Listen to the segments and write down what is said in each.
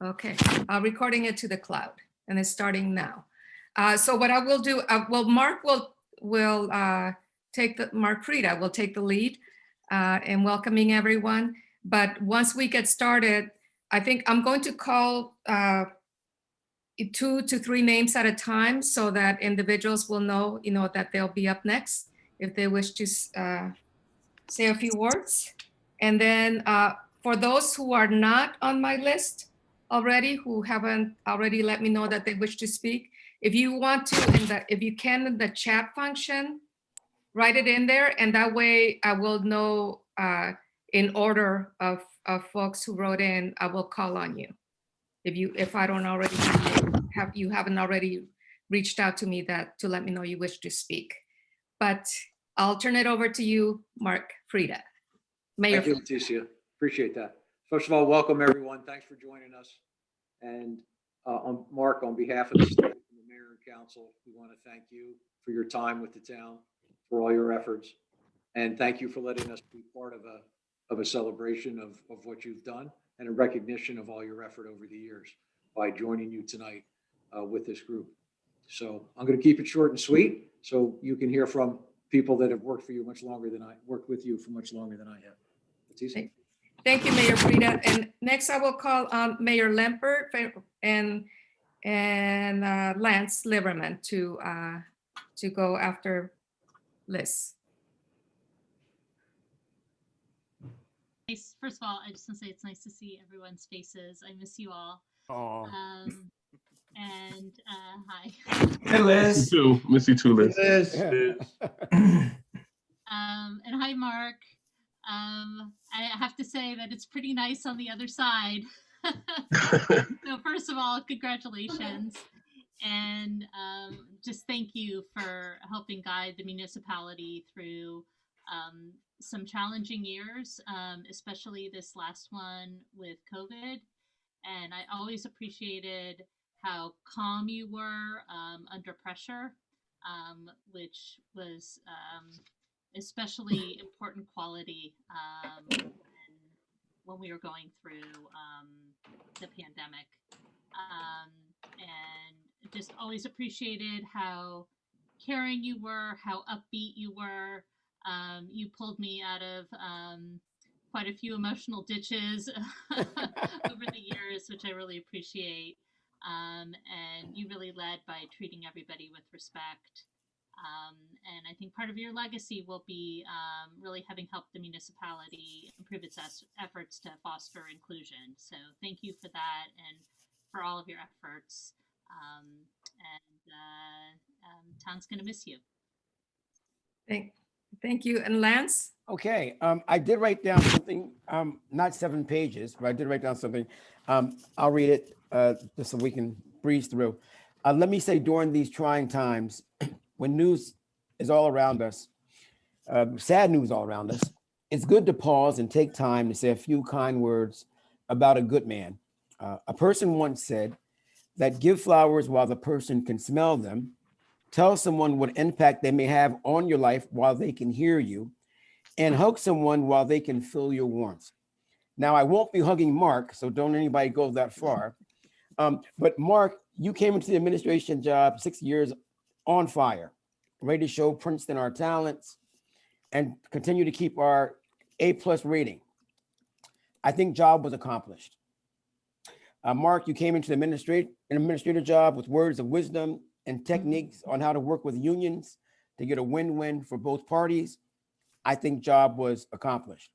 Okay, recording it to the cloud, and it's starting now. So what I will do, well, Marc will take the, Marc Freda will take the lead in welcoming everyone. But once we get started, I think I'm going to call 2 to 3 names at a time so that individuals will know, that they'll be up next if they wish to say a few words. And then for those who are not on my list already, who haven't already let me know that they wish to speak, if you want to, if you can, in the chat function, write it in there, and that way I will know in order of folks who wrote in. I will call on you if I don't already you haven't already reached out to me to let me know you wish to speak. But I'll turn it over to you, Marc Freda. Mayor. Thank you, Leticia. Appreciate that. First of all, welcome everyone. Thanks for joining us. And Marc, on behalf of the state and the mayor and council, we want to thank you for your time with the town, for all your efforts, and thank you for letting us be part of a celebration of what you've done and a recognition of all your effort over the years by joining you tonight with this group. So I'm going to keep it short and sweet so you can hear from people that have worked for you much longer than I worked with you for much longer than I have. Leticia? Thank you, Mayor Freda. And next I will call on Mayor Lambert and Lance Liverman to go after Liz. First of all, I just want to say it's nice to see everyone's faces. I miss you all. And hi. Hey, Liz. Miss you too, Liz. Liz. And hi, Marc. I have to say that it's pretty nice on the other side. So first of all, congratulations. And just thank you for helping guide the municipality through some challenging years, especially this last one with COVID. And I always appreciated how calm you were under pressure, which was especially important quality when we were going through the pandemic. And just always appreciated how caring you were, how upbeat you were. You pulled me out of quite a few emotional ditches over the years, which I really appreciate. And you really led by treating everybody with respect. And I think part of your legacy will be really having helped the municipality improve its efforts to foster inclusion. So thank you for that and for all of your efforts. Town's going to miss you. Thank you. And Lance? Okay, I did write down something, not 7 pages, but I did write down something. I'll read it just so we can breeze through. Let me say, during these trying times, when news is all around us, sad news all around us, it's good to pause and take time to say a few kind words about a good man. A person once said that give flowers while the person can smell them, tell someone what impact they may have on your life while they can hear you, and hug someone while they can feel your warmth. Now, I won't be hugging Marc, so don't anybody go that far. But Marc, you came into the administration job 6 years on fire, ready to show Princeton our talents and continue to keep our A+ rating. I think job was accomplished. Marc, you came into an administrative job with words of wisdom and techniques on how to work with unions to get a win-win for both parties. I think job was accomplished.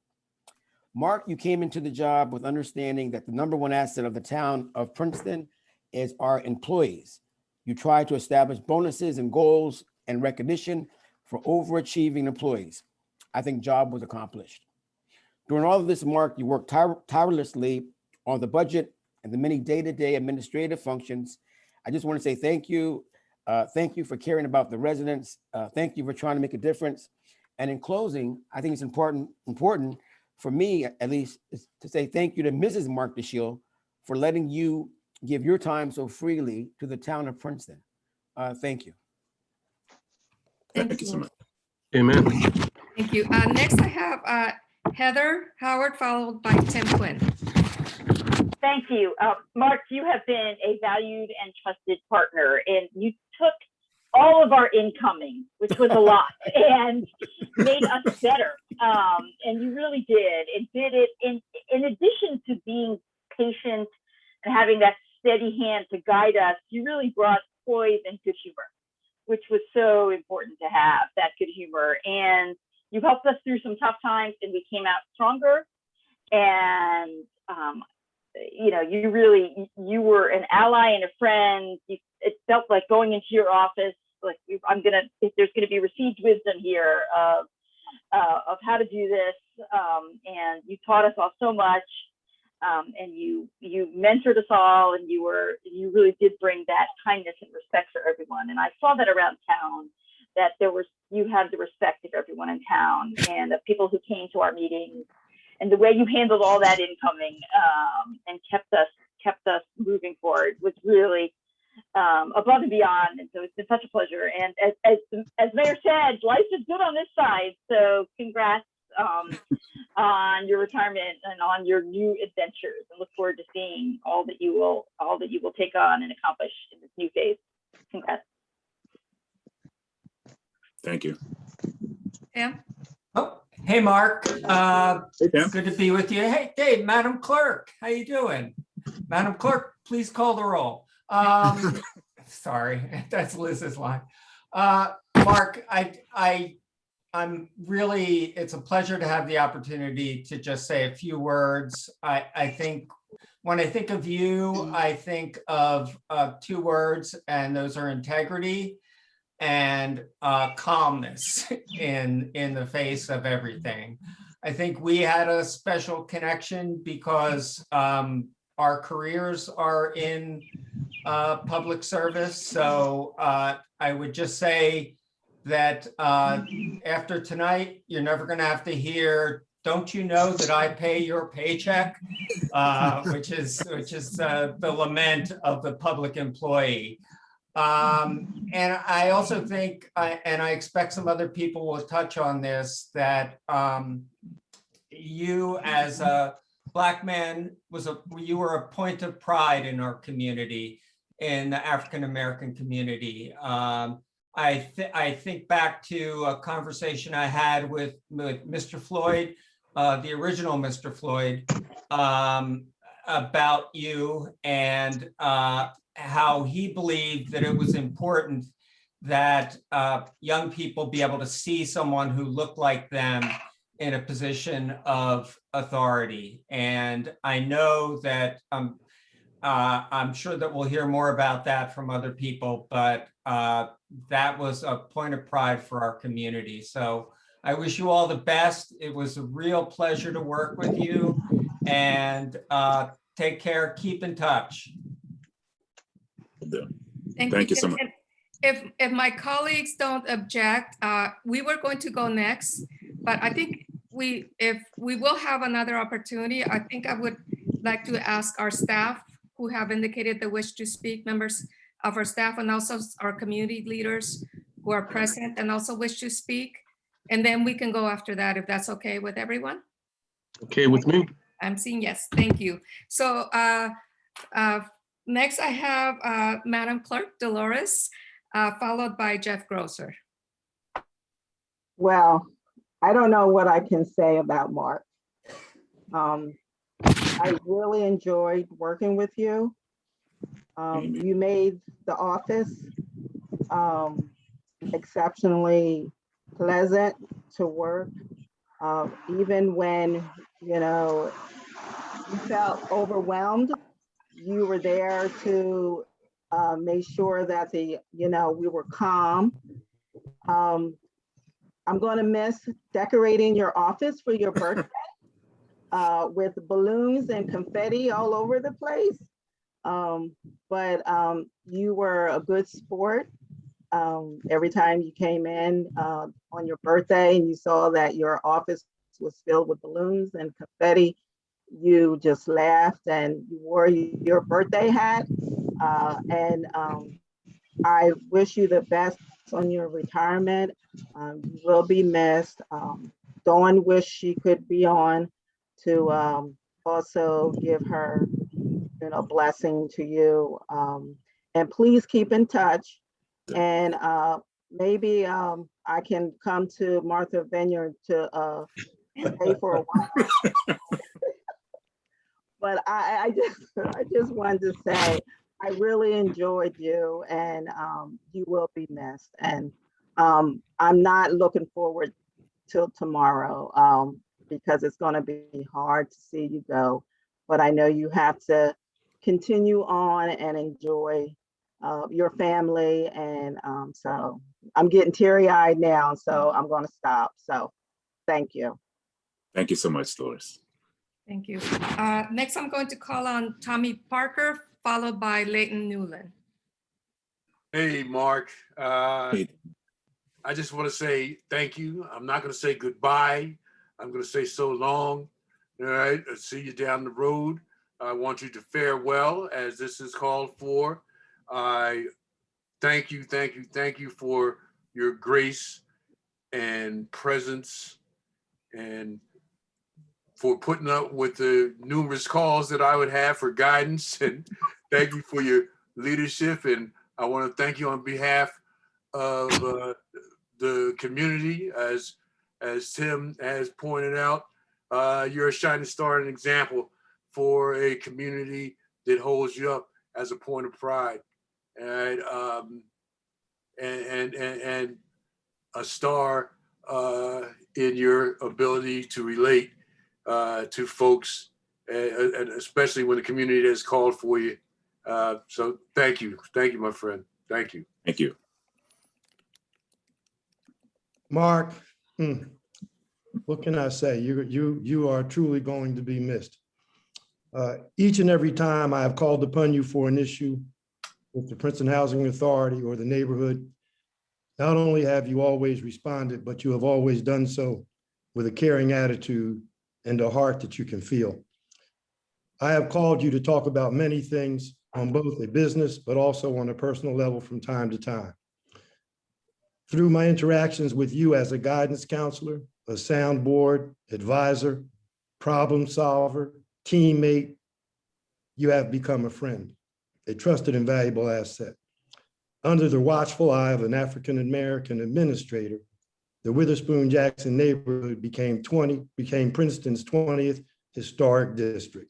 Marc, you came into the job with understanding that the #1 asset of the town of Princeton is our employees. You tried to establish bonuses and goals and recognition for overachieving employees. I think job was accomplished. During all of this, Marc, you worked tirelessly on the budget and the many day-to-day administrative functions. I just want to say thank you. Thank you for caring about the residents. Thank you for trying to make a difference. And in closing, I think it's important for me, at least, is to say thank you to Mrs. Marc Dashield for letting you give your time so freely to the town of Princeton. Thank you. Thank you so much. Amen. Thank you. Next I have Heather Howard, followed by Tim Quinn. Thank you. Marc, you have been a valued and trusted partner, and you took all of our incoming, which was a lot, and made us better. And you really did. It did it in addition to being patient and having that steady hand to guide us. You really brought poise and good humor, which was so important to have, that good humor. And you helped us through some tough times, and we came out stronger. And you were an ally and a friend. It felt like going into your office, like if there's gonna be received wisdom here of how to do this. And you taught us all so much. And you mentored us all, and you really did bring that kindness and respect for everyone. And I saw that around town, that you had the respect of everyone in town and the people who came to our meetings, and the way you handled all that incoming and kept us moving forward was really above and beyond. And so it's been such a pleasure. And as Mayor said, life is good on this side. So congrats on your retirement and on your new adventures, and look forward to seeing all that you will take on and accomplish in this new phase. Congrats. Thank you. Yeah. Oh, hey, Marc. Tim. Good to be with you. Hey, Dave, Madam Clerk, how you doing? Madam Clerk, please call the roll. Sorry, that's Liz's line. Marc, I'm really, it's a pleasure to have the opportunity to just say a few words. I think when I think of you, I think of 2 words, and those are integrity and calmness in the face of everything. I think we had a special connection because our careers are in public service. So I would just say that after tonight, you're never going to have to hear, "Don't you know that I pay your paycheck?" which is the lament of the public employee. And I also think, and I expect some other people will touch on this, that you as a Black man you were a point of pride in our community, in the African-American community. I think back to a conversation I had with Mr. Floyd, the original Mr. Floyd, about you, and how he believed that it was important that young people be able to see someone who looked like them in a position of authority. And I know that I'm sure that we'll hear more about that from other people, but that was a point of pride for our community. So I wish you all the best. It was a real pleasure to work with you, and take care, keep in touch. Thank you so much. If my colleagues don't object, we were going to go next, but I think if we will have another opportunity, I think I would like to ask our staff who have indicated the wish to speak, members of our staff, and also our community leaders who are present and also wish to speak. And then we can go after that, if that's okay with everyone. Okay with me. I'm seeing yes, thank you. So next I have Madam Clerk Delores, followed by Jeff Grosser. Well, I don't know what I can say about Marc. I really enjoyed working with you. You made the office exceptionally pleasant to work, even when, you felt overwhelmed. You were there to make sure that we were calm. I'm going to miss decorating your office for your birthday with balloons and confetti all over the place. But you were a good sport. Every time you came in on your birthday and you saw that your office was filled with balloons and confetti, you just laughed and you wore your birthday hat. And I wish you the best on your retirement. You will be missed. Dawn wished she could be on to also give her blessing to you. And please keep in touch. And maybe I can come to Martha Vineyard to stay for a while. But I just wanted to say, I really enjoyed you, and you will be missed. And I'm not looking forward till tomorrow because it's going to be hard to see you go. But I know you have to continue on and enjoy your family. And so I'm getting teary-eyed now, so I'm going to stop. So thank you. Thank you so much, Delores. Thank you. Next, I'm going to call on Tommy Parker, followed by Leighton Newlin. Hey, Mark. Hey. I just want to say thank you. I'm not going to say goodbye. I'm going to say so long. All right. I'll see you down the road. I want you to fare well, as this is called for. I thank you for your grace and presence, and for putting up with the numerous calls that I would have for guidance. And thank you for your leadership. And I want to thank you on behalf of the community. As Tim has pointed out, you're a shining star and an example for a community that holds you up as a point of pride, and a star in your ability to relate to folks, and especially when the community has called for you. So thank you, my friend. Thank you. Thank you. Mark, what can I say? You are truly going to be missed. Each and every time I have called upon you for an issue with the Princeton Housing Authority or the neighborhood, not only have you always responded, but you have always done so with a caring attitude and a heart that you can feel. I have called you to talk about many things on both a business, but also on a personal level from time to time. Through my interactions with you as a guidance counselor, a soundboard, advisor, problem solver, teammate, you have become a friend, a trusted and valuable asset. Under the watchful eye of an African-American administrator, the Witherspoon-Jackson neighborhood became Princeton's 20th historic district.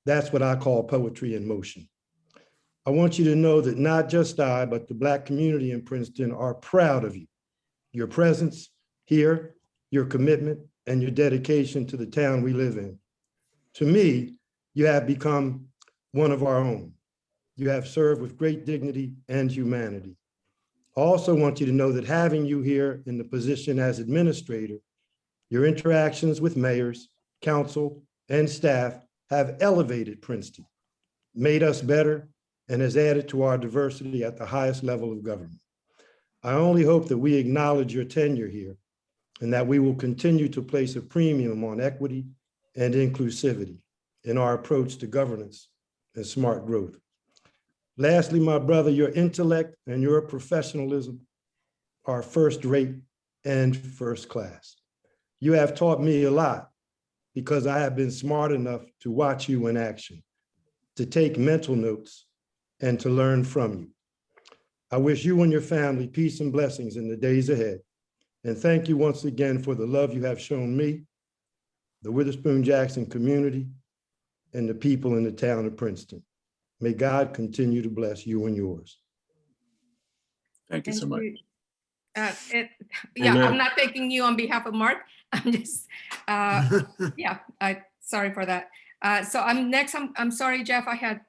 That's what I call poetry in motion. I want you to know that not just I, but the Black community in Princeton are proud of you, your presence here, your commitment, and your dedication to the town we live in. To me, you have become one of our own. You have served with great dignity and humanity. I also want you to know that having you here in the position as administrator, your interactions with mayors, council, and staff have elevated Princeton, made us better, and has added to our diversity at the highest level of government. I only hope that we acknowledge your tenure here and that we will continue to place a premium on equity and inclusivity in our approach to governance and smart growth. Lastly, my brother, your intellect and your professionalism are first rate and first class. You have taught me a lot because I have been smart enough to watch you in action, to take mental notes, and to learn from you. I wish you and your family peace and blessings in the days ahead. And thank you once again for the love you have shown me, the Witherspoon-Jackson community, and the people in the town of Princeton. May God continue to bless you and yours. Thank you so much. Yeah, I'm not thanking you on behalf of Mark. I'm just, sorry for that. So I'm next. I'm sorry, Jeff, I had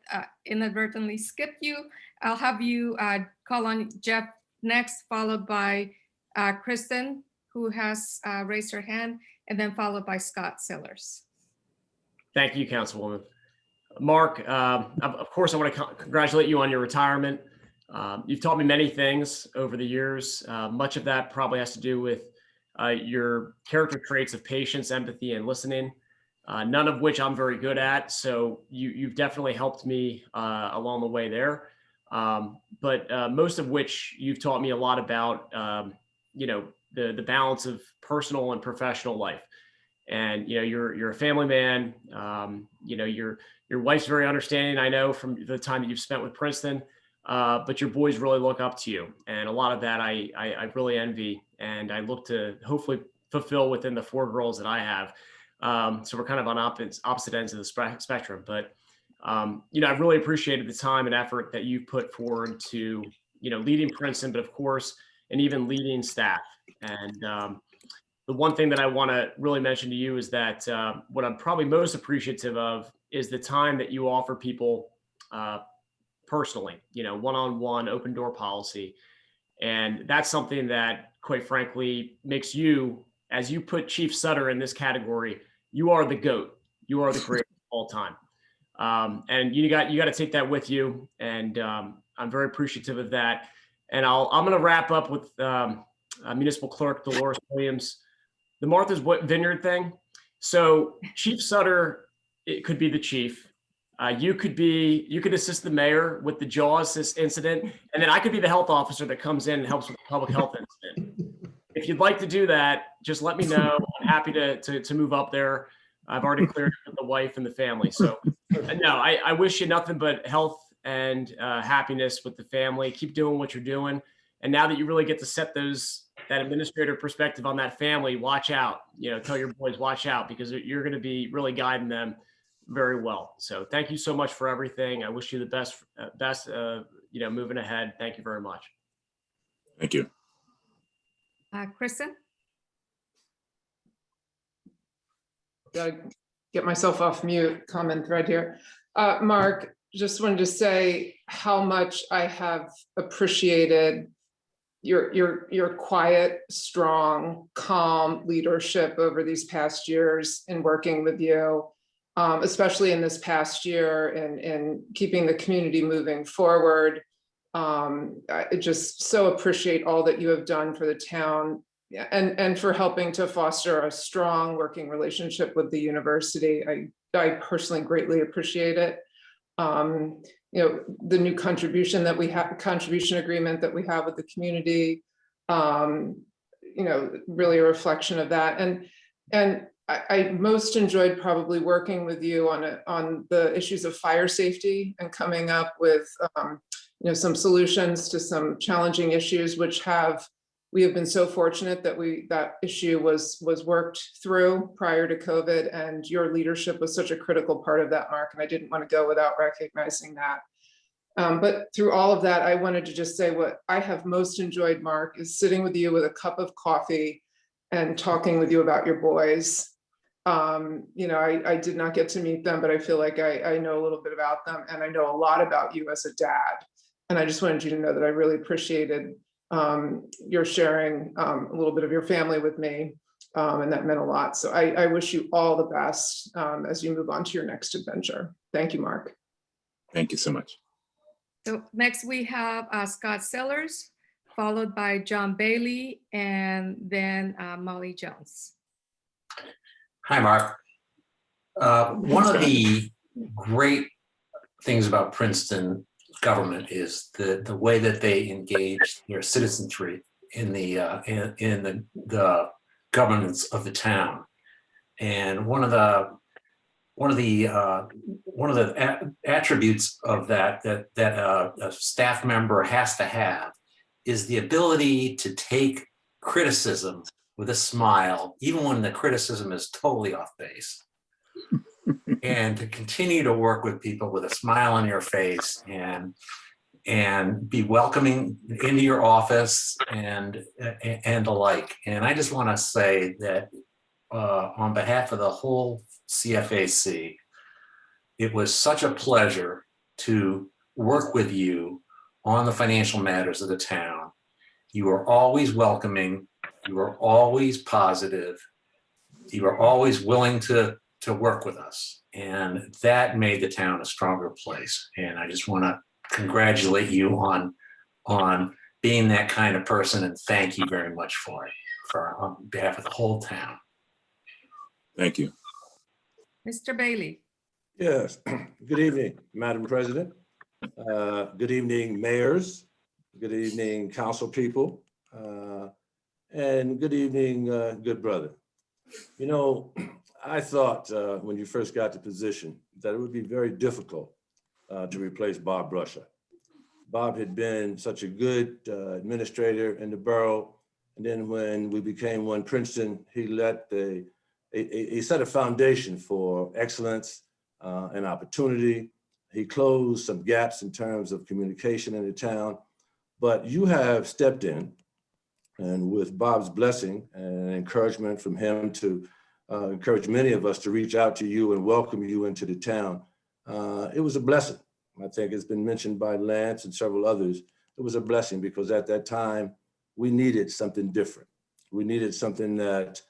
inadvertently skipped you. I'll have you call on Jeff next, followed by Kristin, who has raised her hand, and then followed by Scott Sillers. Thank you, Councilwoman. Mark, of course, I want to congratulate you on your retirement. You've taught me many things over the years. Much of that probably has to do with your character traits of patience, empathy, and listening, none of which I'm very good at. So you've definitely helped me along the way there. But most of which you've taught me a lot about, the balance of personal and professional life. And you're a family man. You're Your wife's very understanding, I know, from the time that you've spent with Princeton, but your boys really look up to you. And a lot of that I really envy, and I look to hopefully fulfill within the 4 girls that I have. So we're kind of on opposite ends of the spectrum, but I've really appreciated the time and effort that you've put forward to, leading Princeton, but of course, and even leading staff. And the one thing that I want to really mention to you is that what I'm probably most appreciative of is the time that you offer people personally, one-on-one open door policy. And that's something that, quite frankly, makes you, as you put Chief Sutter in this category, you are the GOAT. You are the greatest of all time. And you got to take that with you. And I'm very appreciative of that. And I'm going to wrap up with Municipal Clerk Delores Williams, the Martha's Vineyard thing. So Chief Sutter, it could be the chief. You could assist the mayor with the Jaws incident, and then I could be the health officer that comes in and helps with the public health incident. If you'd like to do that, just let me know. I'm happy to move up there. I've already cleared it with the wife and the family. So no, I wish you nothing but health and happiness with the family. Keep doing what you're doing. And now that you really get to set that administrator perspective on that family, watch out, tell your boys, watch out, because you're going to be really guiding them very well. So thank you so much for everything. I wish you the best, moving ahead. Thank you very much. Thank you. Kristin? Gotta get myself off mute, comment thread here. Marc, just wanted to say how much I have appreciated your quiet, strong, calm leadership over these past years in working with you, especially in this past year and keeping the community moving forward. I just so appreciate all that you have done for the town and for helping to foster a strong working relationship with the university. I personally greatly appreciate it. The new contribution agreement that we have with the community, really a reflection of that. And I most enjoyed probably working with you on the issues of fire safety and coming up with some solutions to some challenging issues, which we have been so fortunate that issue was worked through prior to COVID, and your leadership was such a critical part of that, Marc, and I didn't want to go without recognizing that. But through all of that, I wanted to just say what I have most enjoyed, Marc, is sitting with you with a cup of coffee and talking with you about your boys. I did not get to meet them, but I feel like I know a little bit about them, and I know a lot about you as a dad. And I just wanted you to know that I really appreciated your sharing a little bit of your family with me, and that meant a lot. So I wish you all the best as you move on to your next adventure. Thank you, Marc. Thank you so much. So next we have Scott Sellers, followed by John Bailey, and then Molly Jones. Hi, Marc. One of the great things about Princeton government is the way that they engage their citizenry in the governance of the town. And one of the attributes of that a staff member has to have is the ability to take criticism with a smile, even when the criticism is totally off base, and to continue to work with people with a smile on your face and be welcoming into your office and the like. And I just want to say that on behalf of the whole CFAC, it was such a pleasure to work with you on the financial matters of the town. You were always welcoming, you were always positive, you were always willing to work with us. And that made the town a stronger place. And I just want to congratulate you on being that kind of person, and thank you very much for it, on behalf of the whole town. Thank you. Mr. Bailey. Yes, good evening, Madam President. Good evening, mayors. Good evening, council people. And good evening, good brother. I thought when you first got the position that it would be very difficult to replace Bob Brusher. Bob had been such a good administrator in the borough. And then when we became One Princeton, he set a foundation for excellence and opportunity. He closed some gaps in terms of communication in the town. But you have stepped in, and with Bob's blessing and encouragement from him to encourage many of us to reach out to you and welcome you into the town, it was a blessing. I think it's been mentioned by Lance and several others. It was a blessing because at that time, we needed something different. We needed something that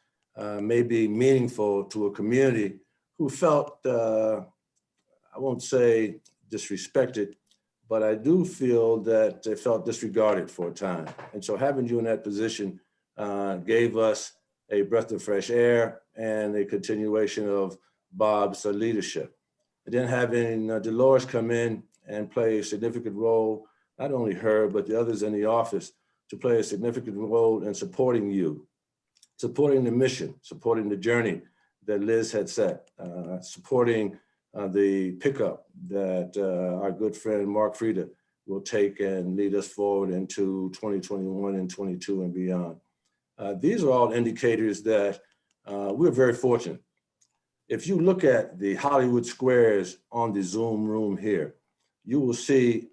may be meaningful to a community who felt, I won't say disrespected, but I do feel that they felt disregarded for a time. And so having you in that position gave us a breath of fresh air and a continuation of Bob's leadership. And then having Delores come in and play a significant role, not only her, but the others in the office, to play a significant role in supporting you, supporting the mission, supporting the journey that Liz had set, supporting the pickup that our good friend Marc Freda will take and lead us forward into 2021 and 22 and beyond. These are all indicators that we're very fortunate. If you look at the Hollywood squares on the Zoom room here, you will see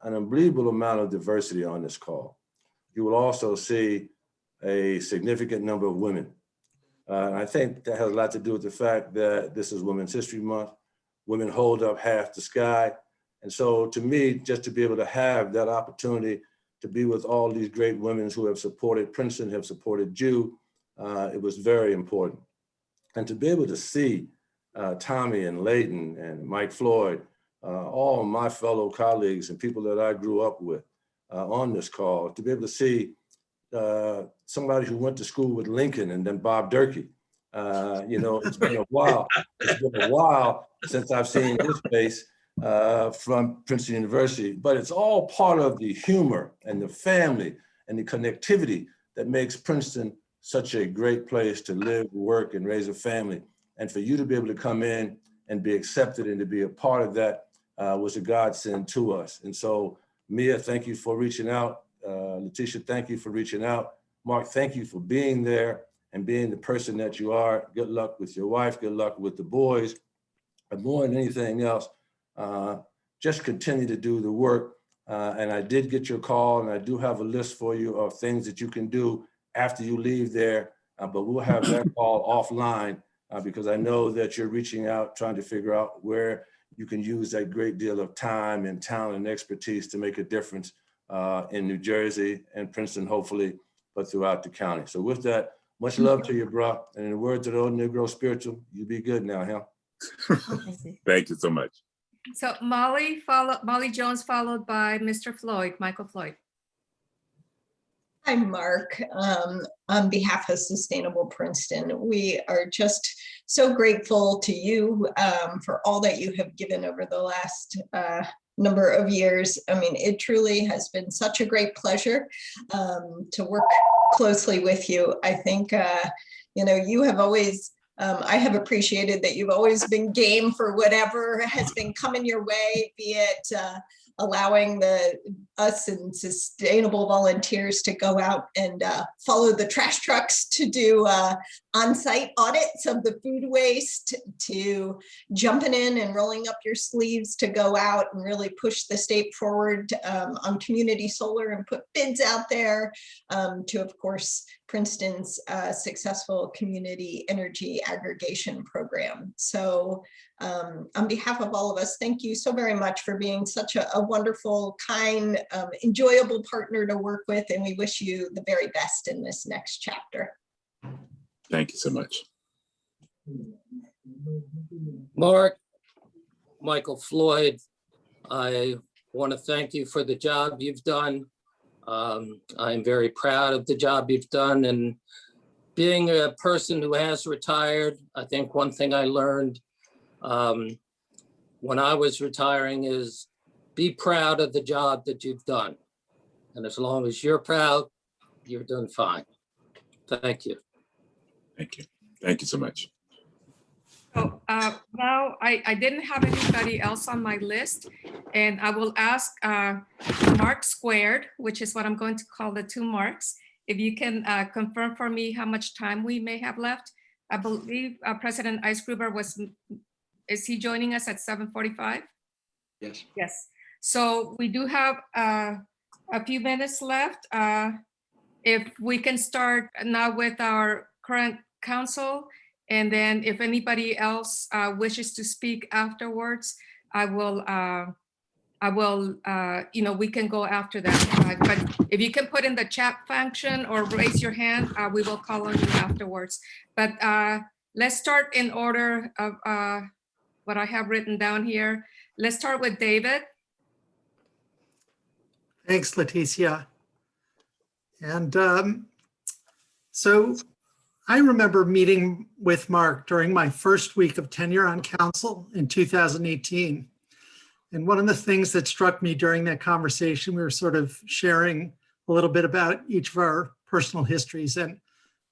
an unbelievable amount of diversity on this call. You will also see a significant number of women. And I think that has a lot to do with the fact that this is Women's History Month. Women hold up half the sky. And so to me, just to be able to have that opportunity to be with all these great women who have supported Princeton, have supported you, it was very important. And to be able to see Tommy and Leighton and Mike Floyd, all my fellow colleagues and people that I grew up with on this call, to be able to see somebody who went to school with Lincoln and then Bob Durkee. It's been a while. It's been a while since I've seen his face from Princeton University, but it's all part of the humor and the family and the connectivity that makes Princeton such a great place to live, work, and raise a family. And for you to be able to come in and be accepted and to be a part of that was a godsend to us. And so, Mia, thank you for reaching out. Leticia, thank you for reaching out. Marc, thank you for being there and being the person that you are. Good luck with your wife, good luck with the boys. But more than anything else, just continue to do the work. And I did get your call, and I do have a list for you of things that you can do after you leave there, but we'll have that call offline because I know that you're reaching out, trying to figure out where you can use that great deal of time and talent and expertise to make a difference in New Jersey and Princeton, hopefully, but throughout the county. So with that, much love to you, bro. And in the words of the old Negro spiritual, you be good now, huh? Thank you so much. So Molly Jones, followed by Mr. Floyd, Michael Floyd. Hi, Marc. On behalf of Sustainable Princeton, we are just so grateful to you for all that you have given over the last number of years. I mean, it truly has been such a great pleasure to work closely with you. I think, you have always, I have appreciated that you've always been game for whatever has been coming your way, be it allowing us and sustainable volunteers to go out and follow the trash trucks to do on-site audits of the food waste, to jumping in and rolling up your sleeves to go out and really push the state forward on community solar and put bids out there, to, of course, Princeton's successful community energy aggregation program. So on behalf of all of us, thank you so very much for being such a wonderful, kind, enjoyable partner to work with, and we wish you the very best in this next chapter. Thank you so much. Marc, Michael Floyd, I want to thank you for the job you've done. I'm very proud of the job you've done, and being a person who has retired, I think one thing I learned when I was retiring is be proud of the job that you've done. And as long as you're proud, you're doing fine. Thank you. Thank you. Thank you so much. So now I didn't have anybody else on my list, and I will ask Mark Squared, which is what I'm going to call the two Marks. If you can confirm for me how much time we may have left. I believe President Eisgruber is he joining us at 7:45? Yes. Yes. So we do have a few minutes left. If we can start now with our current council, and then if anybody else wishes to speak afterwards, we can go after that. But if you can put in the chat function or raise your hand, we will call on you afterwards. But let's start in order of what I have written down here. Let's start with David. Thanks, Leticia. And so I remember meeting with Marc during my first week of tenure on council in 2018. And one of the things that struck me during that conversation, we were sort of sharing a little bit about each of our personal histories. And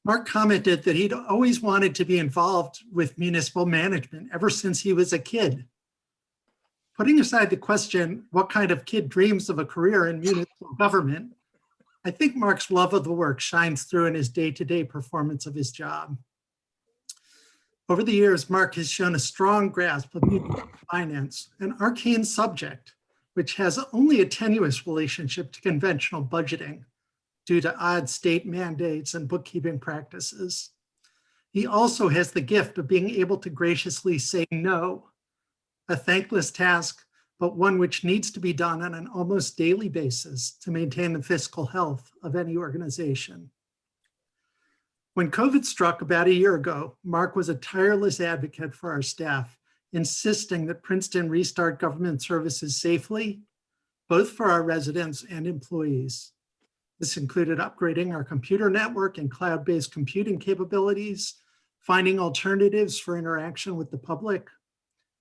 Marc commented that he'd always wanted to be involved with municipal management ever since he was a kid. Putting aside the question, what kind of kid dreams of a career in municipal government, I think Marc's love of the work shines through in his day-to-day performance of his job. Over the years, Marc has shown a strong grasp of municipal finance, an arcane subject, which has only a tenuous relationship to conventional budgeting due to odd state mandates and bookkeeping practices. He also has the gift of being able to graciously say no, a thankless task, but one which needs to be done on an almost daily basis to maintain the fiscal health of any organization. When COVID struck about a year ago, Marc was a tireless advocate for our staff, insisting that Princeton restart government services safely, both for our residents and employees. This included upgrading our computer network and cloud-based computing capabilities, finding alternatives for interaction with the public,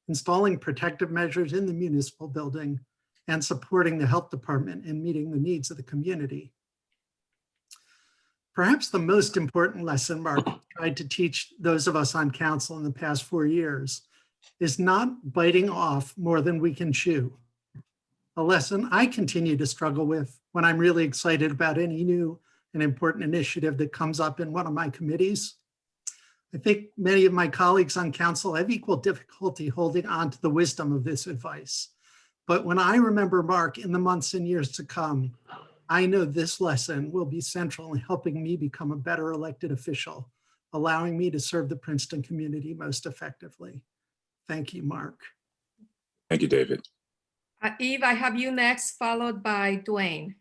installing protective measures in the municipal building, and supporting the health department in meeting the needs of the community. Perhaps the most important lesson Marc tried to teach those of us on council in the past 4 years is not biting off more than we can chew. A lesson I continue to struggle with when I'm really excited about any new and important initiative that comes up in one of my committees. I think many of my colleagues on council have equal difficulty holding on to the wisdom of this advice. But when I remember Marc in the months and years to come, I know this lesson will be central in helping me become a better elected official, allowing me to serve the Princeton community most effectively. Thank you, Marc. Thank you, David. Eve, I have you next, followed by Dwayne.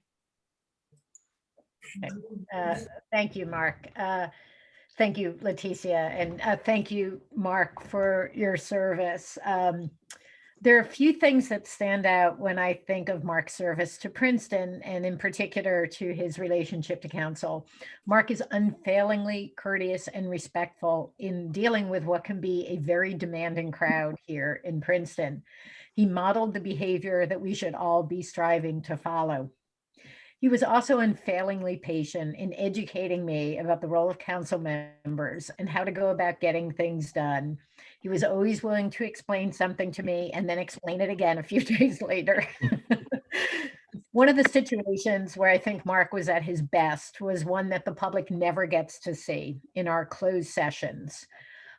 Thank you, Marc. Thank you, Leticia, and thank you, Marc, for your service. There are a few things that stand out when I think of Marc's service to Princeton, and in particular to his relationship to council. Marc is unfailingly courteous and respectful in dealing with what can be a very demanding crowd here in Princeton. He modeled the behavior that we should all be striving to follow. He was also unfailingly patient in educating me about the role of council members and how to go about getting things done. He was always willing to explain something to me and then explain it again a few days later. One of the situations where I think Marc was at his best was one that the public never gets to see in our closed sessions.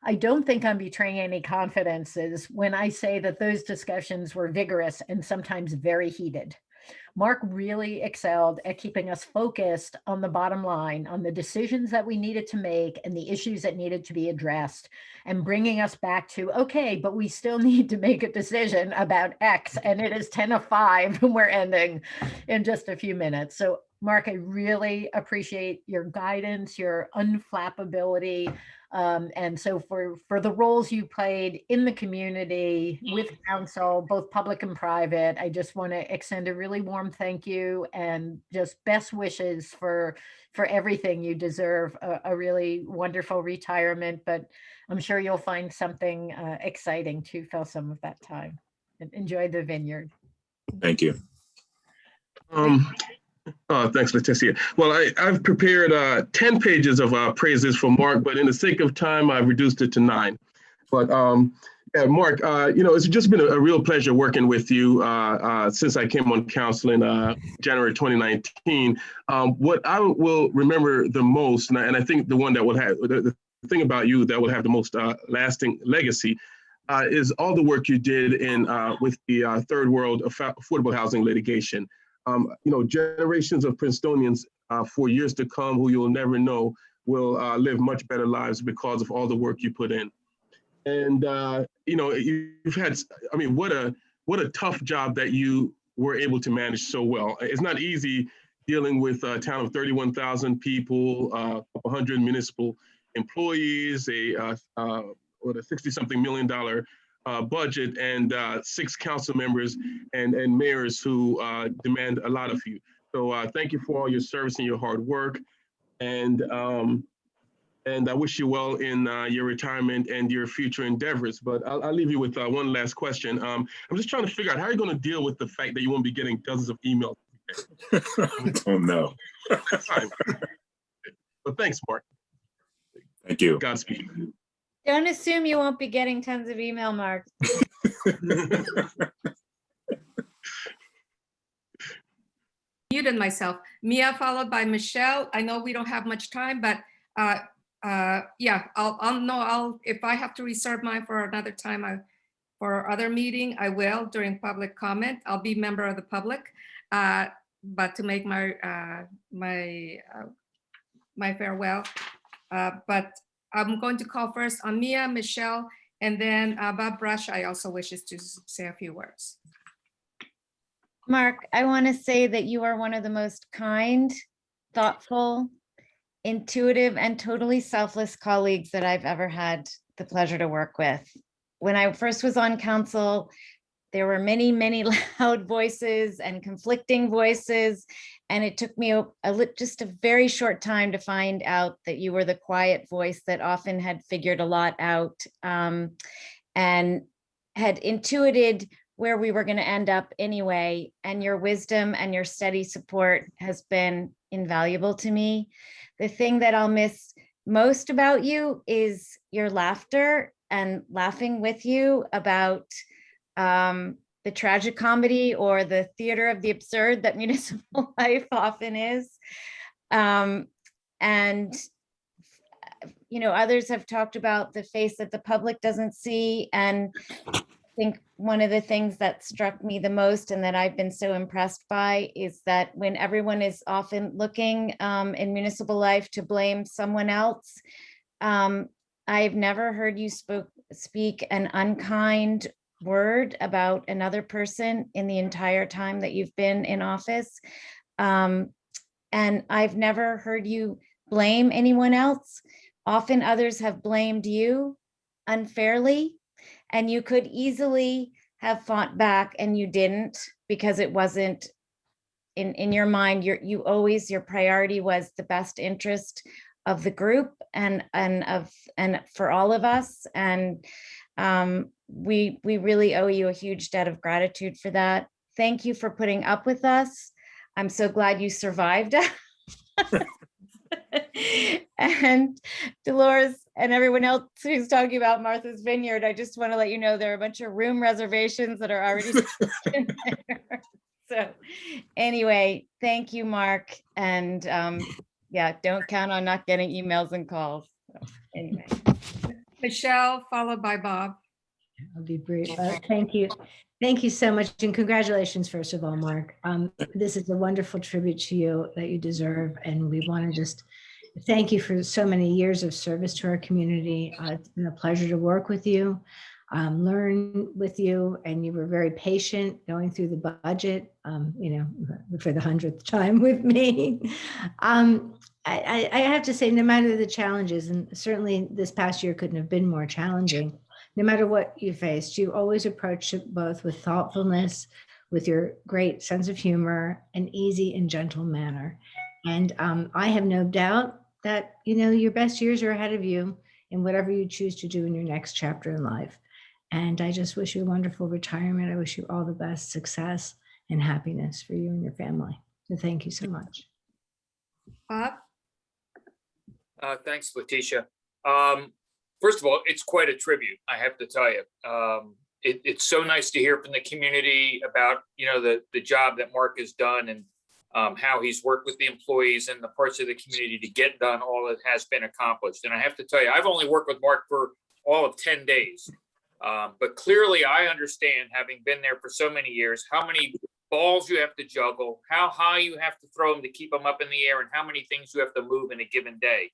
I don't think I'm betraying any confidences when I say that those discussions were vigorous and sometimes very heated. Marc really excelled at keeping us focused on the bottom line, on the decisions that we needed to make and the issues that needed to be addressed, and bringing us back to, okay, but we still need to make a decision about X, and it is 10:05 and we're ending in just a few minutes. So Marc, I really appreciate your guidance, your unflappability. And so for the roles you played in the community with council, both public and private, I just want to extend a really warm thank you and just best wishes for everything. You deserve a really wonderful retirement, but I'm sure you'll find something exciting to fill some of that time. And enjoy the vineyard. Thank you. Thanks, Leticia. Well, I've prepared 10 pages of praises for Marc, but in the sake of time, I've reduced it to 9. But yeah, Marc, it's just been a real pleasure working with you since I came on council in January 2019. What I will remember the most, and I think the one that will have the thing about you that will have the most lasting legacy is all the work you did in with the third world affordable housing litigation. Generations of Princetonians for years to come who you'll never know will live much better lives because of all the work you put in. And you've had, what a tough job that you were able to manage so well. It's not easy dealing with a town of 31,000 people, 100 municipal employees, a $60-something million budget, and 6 council members and mayors who demand a lot of you. So thank you for all your service and your hard work. And I wish you well in your retirement and your future endeavors. But I'll leave you with one last question. I'm just trying to figure out how you're going to deal with the fact that you won't be getting dozens of emails. I don't know. But thanks, Marc. Thank you. Godspeed. Don't assume you won't be getting tons of email, Marc. Muted myself. Mia followed by Michelle. I know we don't have much time, but yeah, I'll if I have to reserve mine for another time, for other meeting, I will during public comment. I'll be member of the public, but to make my my farewell. But I'm going to call first on Mia, Michelle, and then Bob Brush. I also wishes to say a few words. Marc, I want to say that you are one of the most kind, thoughtful, intuitive, and totally selfless colleagues that I've ever had the pleasure to work with. When I first was on council, there were many, many loud voices and conflicting voices, and it took me just a very short time to find out that you were the quiet voice that often had figured a lot out and had intuited where we were going to end up anyway. And your wisdom and your steady support has been invaluable to me. The thing that I'll miss most about you is your laughter and laughing with you about the tragic comedy or the theater of the absurd that municipal life often is. And, others have talked about the face that the public doesn't see. And I think one of the things that struck me the most and that I've been so impressed by is that when everyone is often looking in municipal life to blame someone else, I've never heard you speak an unkind word about another person in the entire time that you've been in office. And I've never heard you blame anyone else. Often others have blamed you unfairly, and you could easily have fought back and you didn't, because it wasn't in your mind. Your priority was the best interest of the group and for all of us. And we really owe you a huge debt of gratitude for that. Thank you for putting up with us. I'm so glad you survived. And Delores and everyone else who's talking about Martha's Vineyard, I just want to let you know there are a bunch of room reservations that are already in there. So anyway, thank you, Marc. And yeah, don't count on not getting emails and calls. So, anyway. Michelle, followed by Bob. I'll be brief. Thank you. Thank you so much. And congratulations, first of all, Marc. This is a wonderful tribute to you that you deserve. And we want to just thank you for so many years of service to our community. It's been a pleasure to work with you, learn with you, and you were very patient going through the budget, for the 100th time with me. I have to say, no matter the challenges, and certainly this past year couldn't have been more challenging, no matter what you faced, you always approached it both with thoughtfulness, with your great sense of humor, an easy and gentle manner. And I have no doubt that, your best years are ahead of you in whatever you choose to do in your next chapter in life. And I just wish you a wonderful retirement. I wish you all the best success and happiness for you and your family. So thank you so much. Bob? Thanks, Leticia. First of all, it's quite a tribute, I have to tell you. It's so nice to hear from the community about, the job that Marc has done and how he's worked with the employees and the parts of the community to get done all that has been accomplished. And I have to tell you, I've only worked with Marc for all of 10 days. But clearly I understand, having been there for so many years, how many balls you have to juggle, how high you have to throw them to keep them up in the air, and how many things you have to move in a given day.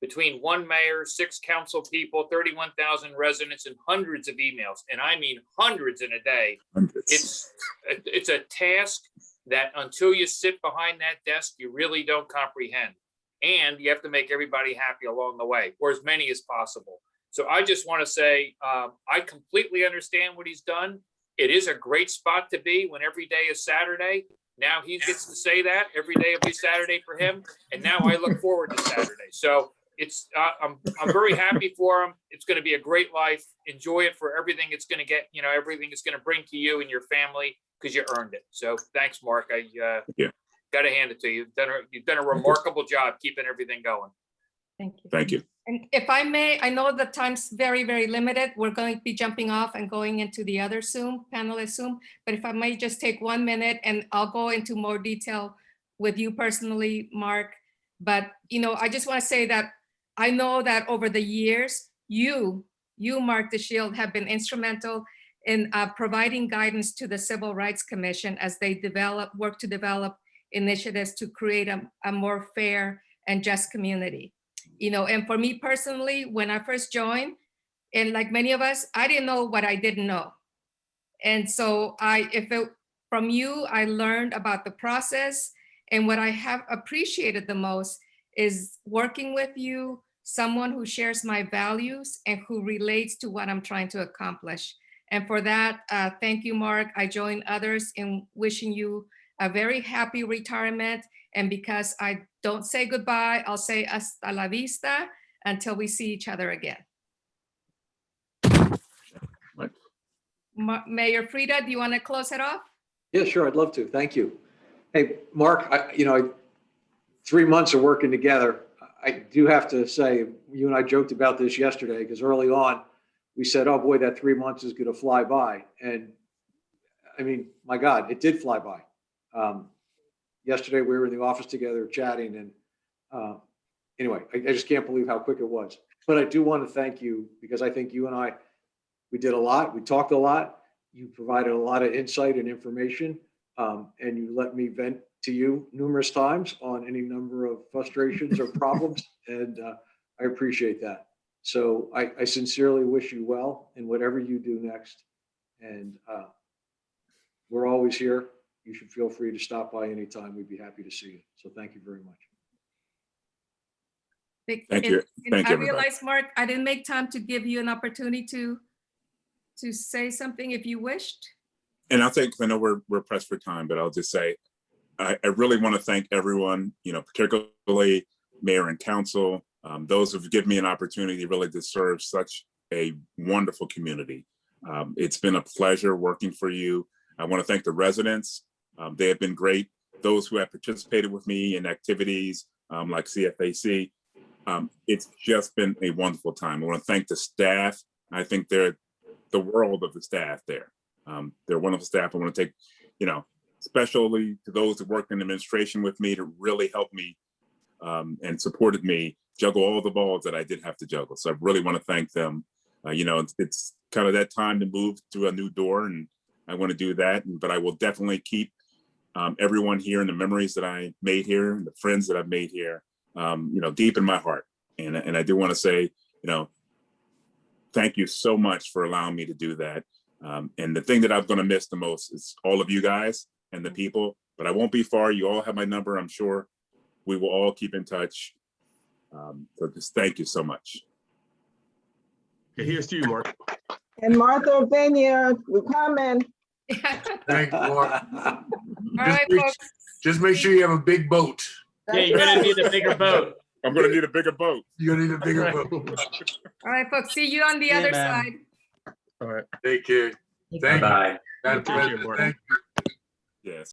Between one mayor, 6 council people, 31,000 residents, and hundreds of emails, and I mean hundreds in a day. Hundreds. It's a task that until you sit behind that desk, you really don't comprehend. And you have to make everybody happy along the way, or as many as possible. So I just want to say, I completely understand what he's done. It is a great spot to be when every day is Saturday. Now he gets to say that every day will be Saturday for him. And now I look forward to Saturday. So it's, I'm very happy for him. It's going to be a great life. Enjoy it for everything it's going to get, everything it's going to bring to you and your family, because you earned it. So thanks, Marc. I got to hand it to you. You've done a remarkable job keeping everything going. Thank you. Thank you. And if I may, I know the time's very, very limited. We're going to be jumping off and going into the other Zoom, panelist Zoom. But if I may just take 1 minute, and I'll go into more detail with you personally, Marc. But, I just want to say that I know that over the years, you, Marc Dashield, have been instrumental in providing guidance to the Civil Rights Commission as they work to develop initiatives to create a more fair and just community. And for me personally, when I first joined, and like many of us, I didn't know what I didn't know. And so from you, I learned about the process. And what I have appreciated the most is working with you, someone who shares my values and who relates to what I'm trying to accomplish. And for that, thank you, Marc. I join others in wishing you a very happy retirement. And because I don't say goodbye, I'll say hasta la vista until we see each other again. Mayor Freda, do you want to close it off? Yeah, sure. I'd love to. Thank you. Hey, Marc, 3 months of working together. I do have to say, you and I joked about this yesterday, because early on we said, oh boy, that 3 months is going to fly by. And I mean, my God, it did fly by. Yesterday we were in the office together chatting, and anyway, I just can't believe how quick it was. But I do want to thank you, because I think you and I, we did a lot. We talked a lot. You provided a lot of insight and information, and you let me vent to you numerous times on any number of frustrations or problems, and I appreciate that. So I sincerely wish you well in whatever you do next, and we're always here. You should feel free to stop by anytime. We'd be happy to see you. So thank you very much. Thank you. Thank you, I realized, Marc, I didn't make time to give you an opportunity to say something if you wished. And I'll take, I know we're pressed for time, but I'll just say, I really want to thank everyone, particularly mayor and council, those who've given me an opportunity really to serve such a wonderful community. It's been a pleasure working for you. I want to thank the residents. They have been great. Those who have participated with me in activities like CFAC, it's just been a wonderful time. I want to thank the staff. I think they're the world of the staff there. They're wonderful staff. I want to take, especially to those that worked in administration with me to really help me and supported me juggle all the balls that I did have to juggle. So I really want to thank them. It's kind of that time to move to a new door, and I want to do that. But I will definitely keep everyone here and the memories that I made here and the friends that I've made here, deep in my heart. And I do want to say, thank you so much for allowing me to do that. And the thing that I'm going to miss the most is all of you guys and the people, but I won't be far. You all have my number, I'm sure. We will all keep in touch. So just thank you so much. Okay, here's to you, Marc. And Martha Vineyard, we're coming. Thank you, Marc. All right, folks. Just make sure you have a big boat. Yeah, you're gonna need a bigger boat. I'm gonna need a bigger boat. You're gonna need a bigger boat. All right, folks. See you on the other side. All right. Take care. Bye. Thank you. Yes.